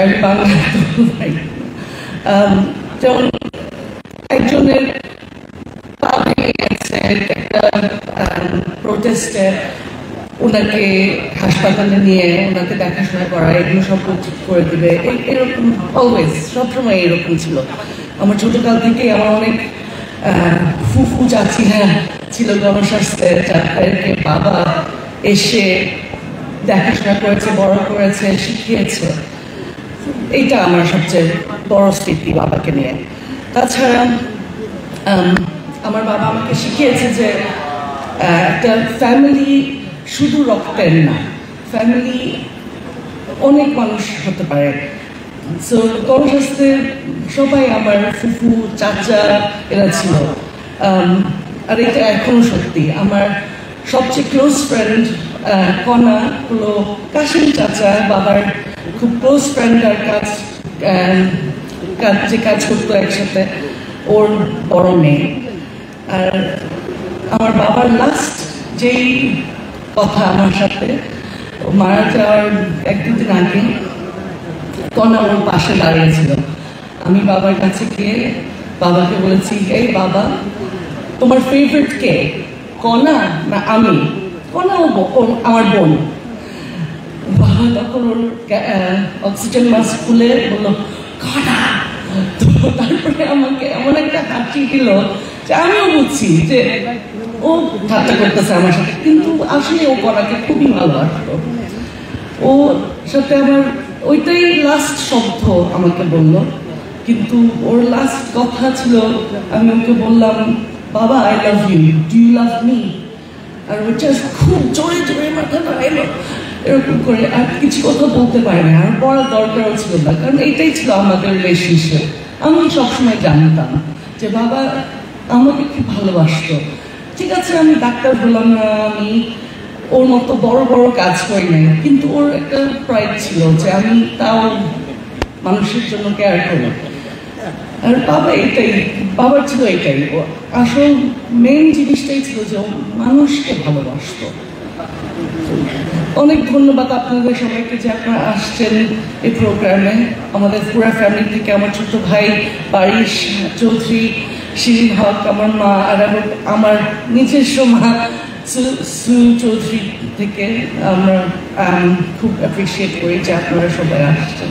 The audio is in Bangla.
আমি বাংলা যেমন একজনের পা ভেঙে গেছে একটা প্রোটেস্টে, ওনাকে হাসপাতালে নিয়ে ওনাকে দেখাশোনা করা, এগুলো সব ঠিক করে দিবে, এরকম অলওয়েজ সবসময় এরকম ছিল। আমার ছোটকাল থেকেই আমার অনেক ফুফু চাচিরা ছিল গণস্বাস্থ্যের, যাদেরকে বাবা এসে দেখাশোনা করেছে, বড় করেছে, শিখিয়েছে। এইটা আমার সবচেয়ে বড় স্মৃতি বাবাকে নিয়ে। তাছাড়া আমার বাবা আমাকে শিখিয়েছে যে একটা ফ্যামিলি শুধু রক্তের না, ফ্যামিলি অনেক মানুষ হতে পারে। সো গণস্বাস্থ্যের সবাই আমার ফুফু চাচা এরা ছিল। আর এটা এখনো সত্যি। আমার সবচেয়ে ক্লোজ ফ্রেন্ড কণা হলো কাশিম চাচা, বাবার খুব ক্লোজ ফ্রেন্ড, আর যে কাজ করতো একসাথে, ওর বড় মেয়ে। আর আমার বাবার লাস্ট যেই কথা আমার সাথে, মারা যাওয়ার এক দুদিন আগে কণা ওর পাশে দাঁড়িয়েছিল। আমি বাবার কাছে গিয়ে বাবাকে বলেছি, এই বাবা, তোমার ফেভারিট কে, কণা না আমি? কণা আমার বোন। বাবা তখন ওর অক্সিজেন মাস্ক খুলে বললো কণা। তো তারপরে আমাকে এমন একটা হাঁচি দিল যে আমিও বুঝছি যে ও ঠাট্টা করতেছে আমার সাথে, কিন্তু আসলে ও কণাকে খুবই ভালোবাসতো। ও সাথে আমার ওইটাই লাস্ট শব্দ আমাকে বলল, কিন্তু ওর লাস্ট কথা ছিল, আমি ওকে বললাম, বাবা I love you, do you love me? আর ও জাস্ট খুব জোরে জোরে মাথা নাড়াইলো এরকম করে, আর কিছু কথা বলতে পারে না, আর বলার দরকারও ছিল না, কারণ এইটাই ছিল আমাদের রিলেশনশিপ। আমি সবসময় জানতাম যে বাবা আমাকে খুব ভালোবাসতো। ঠিক আছে, আমি ডাক্তার হলাম না, আমি ওর মতো বড় বড় কাজ করি নাই, কিন্তু ওর একটা প্রাইড ছিল যে আমি তাও মানুষের জন্য কেয়ার করি। আর বাবা এটাই, বাবার ছিল এটাই, আসল মেইন জিনিসটাই ছিল যে মানুষকে ভালোবাসতো। অনেক ধন্যবাদ আপনাদের সবাইকে যে আপনারা আসছেন এই প্রোগ্রামে। আমাদের পুরা ফ্যামিলি থেকে আমার ছোট ভাই বারিশ চৌধুরী, শিরিন হক, আমার মা, আর আমার নিজস্ব মা সু চৌধুরী থেকে আমরা খুব অ্যাপ্রিসিয়েট করি যে আপনারা সবাই আসছেন।